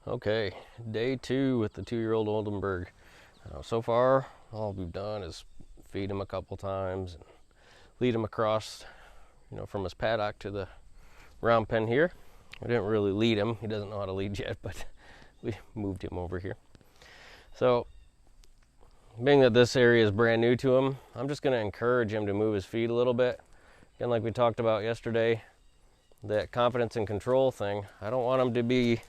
Okay, day 2 with the 2-year-old Oldenburg. So far, all we've done is feed him a couple times and lead him across, from his paddock to the round pen here. We didn't really lead him. He doesn't know how to lead yet, but we moved him over here. So, being that this area is brand new to him, I'm just going to encourage him to move his feet a little bit. Again, like we talked about yesterday, that confidence and control thing. I don't want him to be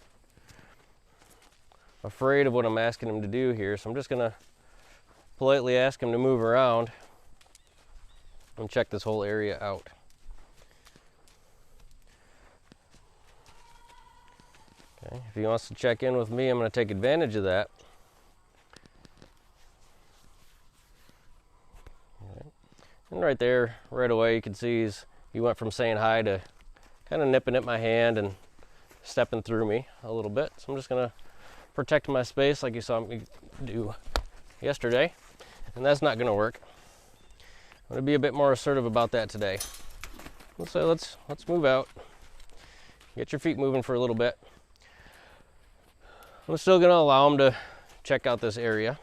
afraid of what I'm asking him to do here, so I'm just gonna politely ask him to move around and check this whole area out. Okay, if he wants to check in with me, I'm going to take advantage of that. Right. And right there, right away, you can see he went from saying hi to kind of nipping at my hand and stepping through me a little bit. So I'm just going to protect my space like you saw me do yesterday, and that's not going to work. I'm going to be a bit more assertive about that today. So let's move out. Get your feet moving for a little bit. I'm still going to allow him to check out this area.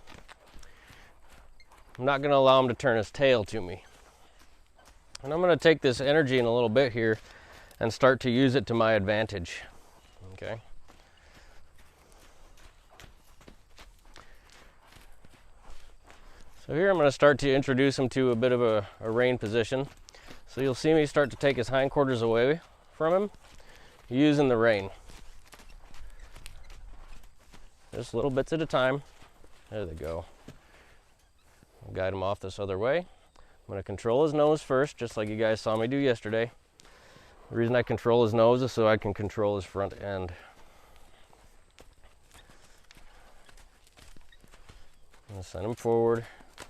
I'm not going to allow him to turn his tail to me. And I'm going to take this energy in a little bit here and start to use it to my advantage. Okay. So here I'm going to start to introduce him to a bit of a rein position. So you'll see me start to take his hindquarters away from him using the rein. Just little bits at a time. There they go. I'll guide him off this other way. I'm going to control his nose first, just like you guys saw me do yesterday. The reason I control his nose is so I can control his front end. I'm going to send him forward.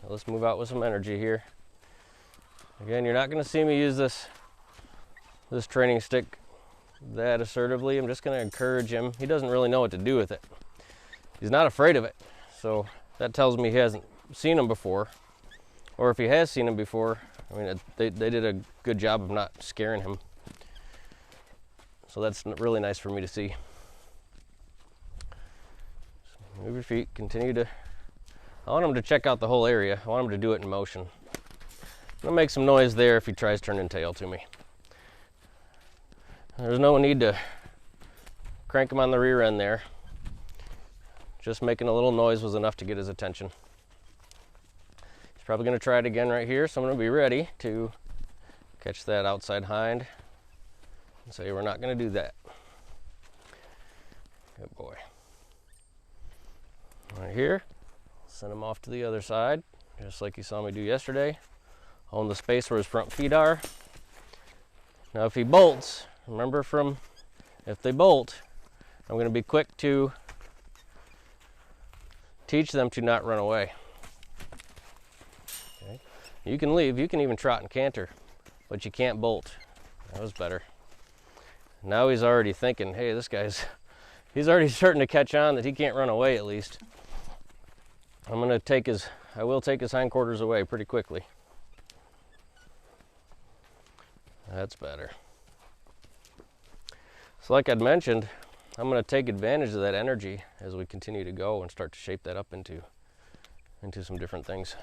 Let's move out with some energy here. Again, you're not going to see me use this training stick that assertively. I'm just going to encourage him. He doesn't really know what to do with it. He's not afraid of it. So that tells me he hasn't seen him before. Or if he has seen him before, I mean, they did a good job of not scaring him. So that's really nice for me to see. Just move your feet, continue to... I want him to check out the whole area. I want him to do it in motion. I'm gonna make some noise there if he tries turning tail to me. There's no need to crank him on the rear end there. Just making a little noise was enough to get his attention. He's probably gonna try it again right here, so I'm gonna be ready to catch that outside hind and say we're not gonna do that. Good boy. Right here. Send him off to the other side, just like you saw me do yesterday. Hold the space where his front feet are. Now if he bolts, remember if they bolt, I'm going to be quick to teach them to not run away. Okay. You can leave, you can even trot and canter, but you can't bolt. That was better. Now he's already thinking, hey, he's already starting to catch on that he can't run away at least. I will take his hindquarters away pretty quickly. That's better. So like I'd mentioned, I'm going to take advantage of that energy as we continue to go and start to shape that up into some different things.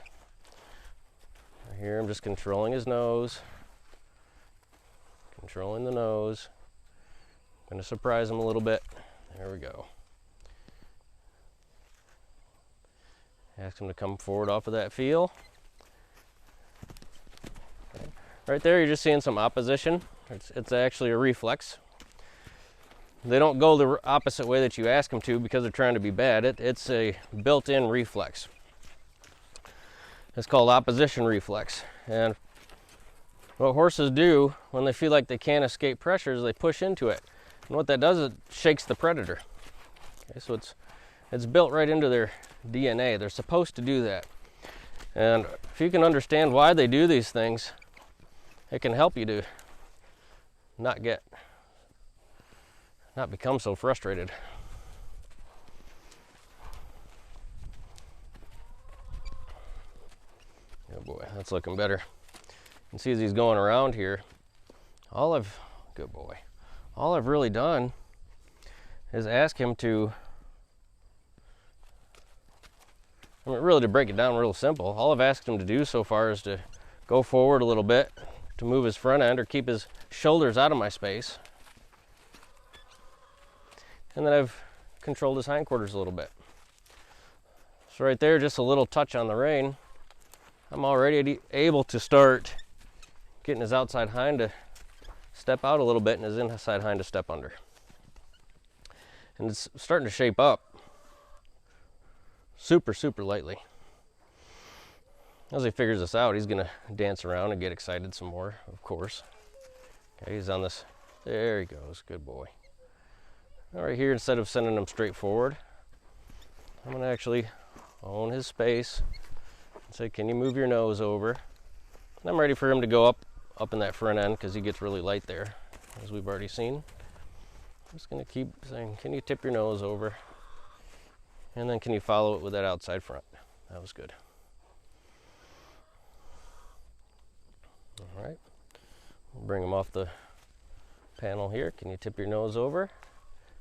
Right here I'm just controlling his nose. Controlling the nose. I'm going to surprise him a little bit. There we go. Ask him to come forward off of that feel. Okay. Right there, you're just seeing some opposition. It's actually a reflex. They don't go the opposite way that you ask them to because they're trying to be bad. It's a built-in reflex. It's called opposition reflex. And what horses do when they feel like they can't escape pressure is they push into it. And what that does is it shakes the predator. Okay, so it's built right into their DNA. They're supposed to do that. And if you can understand why they do these things, it can help you to not become so frustrated. Oh boy, that's looking better. You can see as he's going around here, good boy. All I've really done is ask him to I mean, really, to break it down real simple, all I've asked him to do so far is to go forward a little bit, to move his front end or keep his shoulders out of my space. And then I've controlled his hindquarters a little bit. So right there, just a little touch on the rein, I'm already able to start getting his outside hind to step out a little bit and his inside hind to step under. And it's starting to shape up super, super lightly. As he figures this out, he's gonna dance around and get excited some more, of course. Okay, he's on this, there he goes, good boy. Now right here, instead of sending him straight forward, I'm gonna actually own his space and say, can you move your nose over? And I'm ready for him to go up in that front end because he gets really light there, as we've already seen. I'm just gonna keep saying, can you tip your nose over? And then can you follow it with that outside front? That was good. All right, we'll bring him off the panel here. Can you tip your nose over?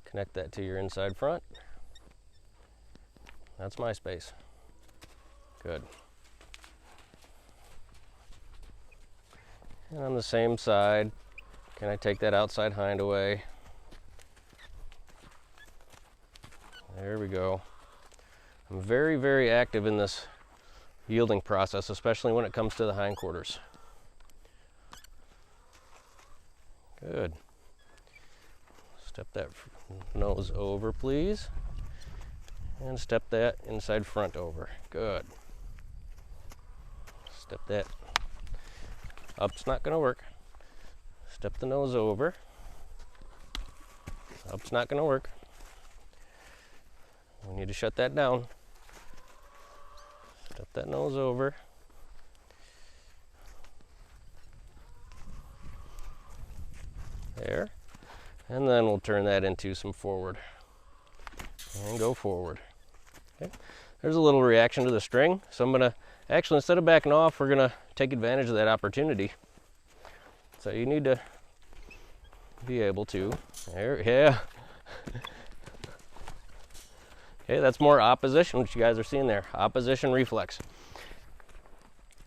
Connect that to your inside front. That's my space. Good. And on the same side, can I take that outside hind away? There we go. I'm very, very active in this yielding process, especially when it comes to the hindquarters. Good. Step that nose over, please. And step that inside front over. Good. Step that. Up's not going to work. Step the nose over. Up's not going to work. We need to shut that down. Step that nose over. There. And then we'll turn that into some forward. And go forward. Okay. There's a little reaction to the string. So I'm gonna, actually instead of backing off, we're gonna take advantage of that opportunity. So you need to be able to, there, yeah. Okay, that's more opposition, which you guys are seeing there. Opposition reflex.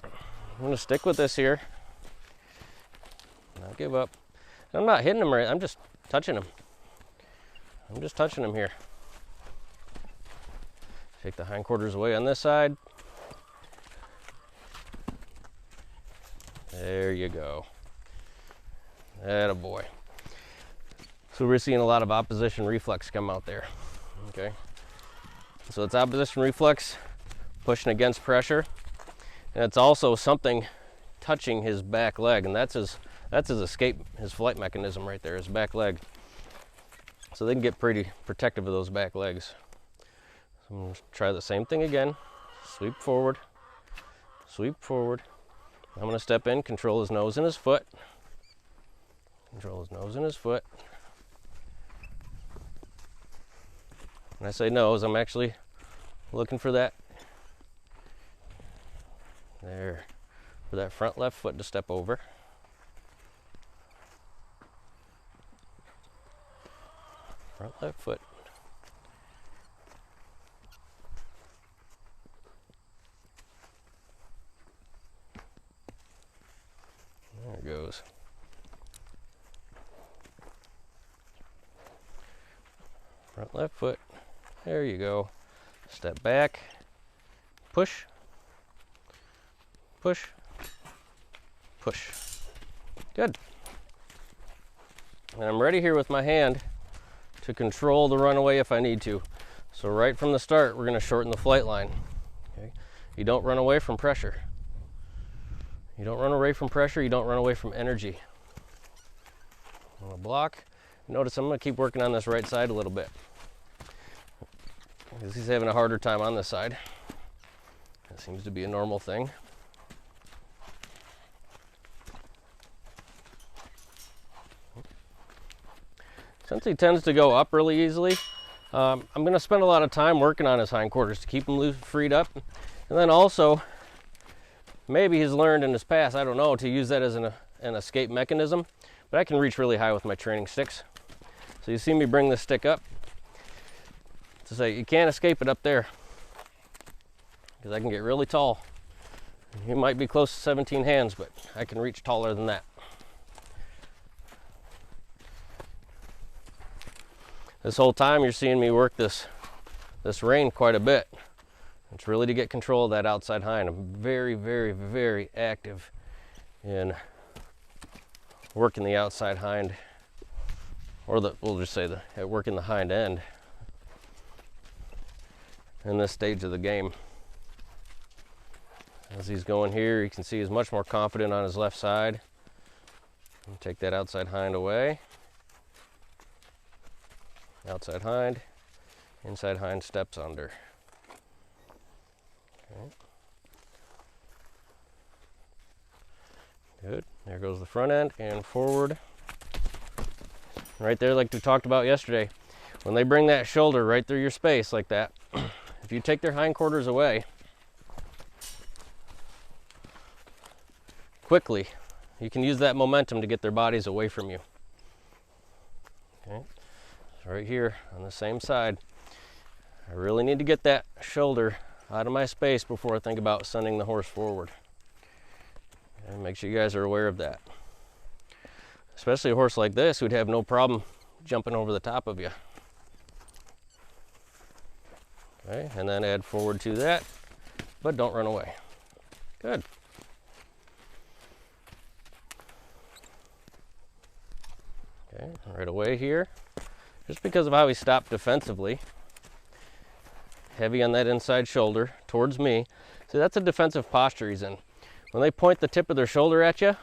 I'm gonna stick with this here. Not give up. I'm not hitting him, I'm just touching him. I'm just touching him here. Take the hindquarters away on this side. There you go. Attaboy. So we're seeing a lot of opposition reflex come out there. Okay. So it's opposition reflex, pushing against pressure. And it's also something touching his back leg, and that's his escape, his flight mechanism right there, his back leg. So they can get pretty protective of those back legs. So I'm going to try the same thing again. Sweep forward, sweep forward. I'm going to step in, control his nose and his foot. Control his nose and his foot. When I say nose, I'm actually looking for that, there, for that front left foot to step over. Front left foot. There it goes. Front left foot. There you go. Step back. Push. Push. Push. Good. And I'm ready here with my hand to control the runaway if I need to. So right from the start, we're going to shorten the flight line. Okay? You don't run away from pressure. You don't run away from pressure, you don't run away from energy. I'm going to block. Notice I'm going to keep working on this right side a little bit, because he's having a harder time on this side. That seems to be a normal thing. Since he tends to go up really easily, I'm going to spend a lot of time working on his hindquarters to keep him loose, freed up. And then also, maybe he's learned in his past, I don't know, to use that as an escape mechanism. But I can reach really high with my training sticks. So you see me bring this stick up to say, you can't escape it up there. because I can get really tall. You might be close to 17 hands, but I can reach taller than that. This whole time you're seeing me work this rein quite a bit. It's really to get control of that outside hind. I'm very, very, very active in working the outside hind, or we'll just say working the hind end in this stage of the game. As he's going here, you can see he's much more confident on his left side. Take that outside hind away. Outside hind, inside hind steps under. Okay. Good. There goes the front end and forward. Right there, like we talked about yesterday, when they bring that shoulder right through your space like that, if you take their hindquarters away quickly, you can use that momentum to get their bodies away from you. Okay. So right here on the same side, I really need to get that shoulder out of my space before I think about sending the horse forward. And make sure you guys are aware of that. Especially a horse like this who'd have no problem jumping over the top of you. Okay, and then add forward to that, but don't run away. Good. Okay, right away here, just because of how he stopped defensively, heavy on that inside shoulder towards me. See, that's a defensive posture he's in. When they point the tip of their shoulder at you,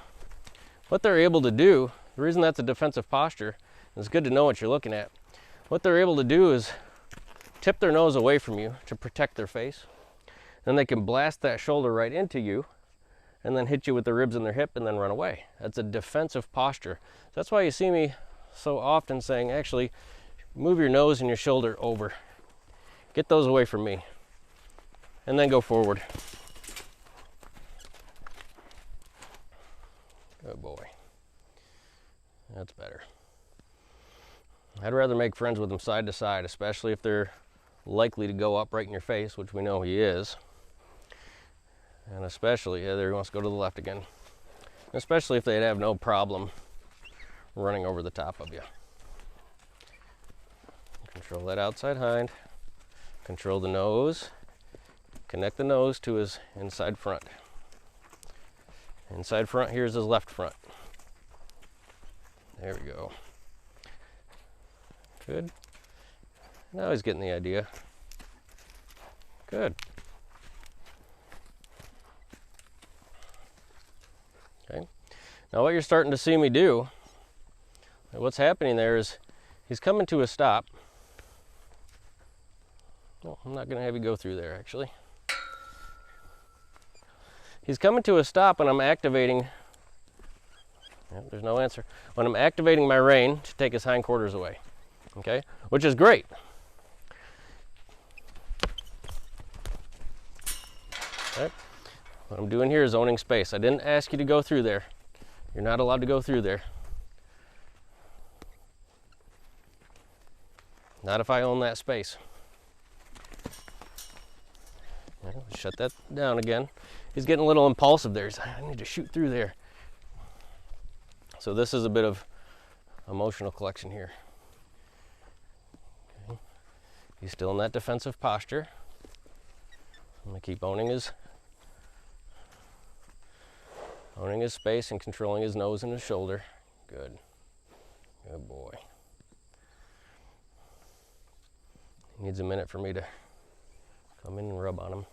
what they're able to do, the reason that's a defensive posture, it's good to know what you're looking at. What they're able to do is tip their nose away from you to protect their face. Then they can blast that shoulder right into you and then hit you with the ribs in their hip and then run away. That's a defensive posture. That's why you see me so often saying, actually, move your nose and your shoulder over. Get those away from me. And then go forward. Good boy. That's better. I'd rather make friends with them side to side, especially if they're likely to go up right in your face, which we know he is. And especially, yeah, there he wants to go to the left again. Especially if they'd have no problem running over the top of you. Control that outside hind. Control the nose. Connect the nose to his inside front. Inside front, here's his left front. There we go. Good. Now he's getting the idea. Good. Okay. Now what you're starting to see me do, what's happening there is he's coming to a stop. No, I'm not going to have you go through there actually. He's coming to a stop and I'm activating, there's no answer, when I'm activating my rein to take his hindquarters away, okay, which is great. Okay. What I'm doing here is owning space. I didn't ask you to go through there. You're not allowed to go through there. Not if I own that space. Okay, shut that down again. He's getting a little impulsive there. He's like, I need to shoot through there. So this is a bit of emotional collection here. Okay. He's still in that defensive posture. I'm gonna keep owning his space and controlling his nose and his shoulder. Good. Good boy. He needs a minute for me to come in and rub on him.